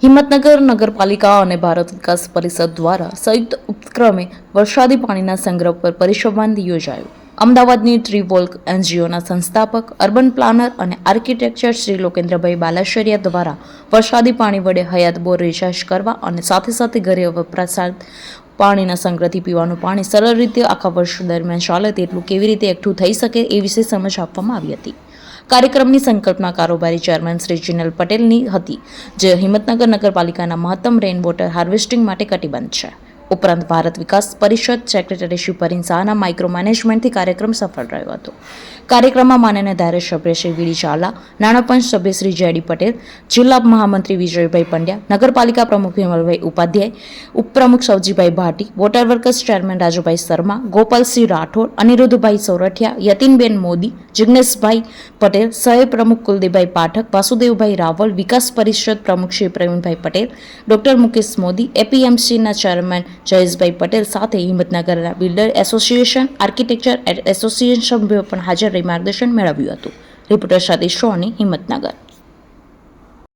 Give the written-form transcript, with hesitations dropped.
હિંમતનગર નગરપાલિકા અને ભારત વિકાસ પરિષદ દ્વારા સંયુક્ત ઉપક્રમે વરસાદી પાણીના સંગ્રહ પર પરિસંવાદ યોજાયો. અમદાવાદની ટ્રીવોલ્ક એનજીઓના સંસ્થાપક, અર્બન પ્લાનર અને આર્કિટેક્ચર શ્રી લોકેન્દ્રભાઈ બાલાશરિયા દ્વારા વરસાદી પાણી વડે હયાત બોર રિચાર્જ કરવા અને સાથે સાથે ઘરે વપરાશાલ પાણીના સંગ્રહથી પીવાનું પાણી સરળ રીતે આખા વર્ષ દરમિયાન ચાલે તેટલું કેવી રીતે એકઠું થઈ શકે એ વિશે સમજ આપવામાં આવી હતી. કાર્યક્રમની સંકલ્પના કારોબારી ચેરમેન શ્રી જીનલ પટેલની હતી, જે હિંમતનગર નગરપાલિકાના મહત્તમ રેઇન વોટર હાર્વેસ્ટિંગ માટે કટિબદ્ધ છે. ઉપરાંત ભારત વિકાસ પરિષદ સેક્રેટરી શ્રી પરિન શાહના માઇક્રો મેનેજમેન્ટથી કાર્યક્રમ સફળ રહ્યો હતો. કાર્યક્રમમાં માનનીય ધારાસભ્ય શ્રી વીડી ઝાલા, નાણાપંચ સભ્ય શ્રી જેડી પટેલ, જિલ્લા મહામંત્રી વિજયભાઈ પંડ્યા, નગરપાલિકા પ્રમુખ વિમલભાઈ ઉપાધ્યાય, ઉપપ્રમુખ Savjibhai Bhati, water workers chairman Rajubhai Sharma, Gopalsinh Rathod, Anirudhbhai Sorathiya, Yatinben Modi, Jigneshbhai Patel, સહ પ્રમુખ કુલદીપભાઈ પાઠક, વાસુદેવભાઈ રાવલ, વિકાસ પરિષદ પ્રમુખ શ્રી પ્રવીણભાઈ પટેલ, ડોક્ટર મુકેશ મોદી, એપીએમસીના ચેરમેન જયેશભાઈ પટેલ સાથે હિંમતનગરના બિલ્ડર એસોસિએશન, આર્કિટેક્ચર એસોસિએશન સભ્યો પણ હાજર રહી માર્ગદર્શન મેળવ્યું હતું. રિપોર્ટર સતીશ સોની, હિંમતનગર.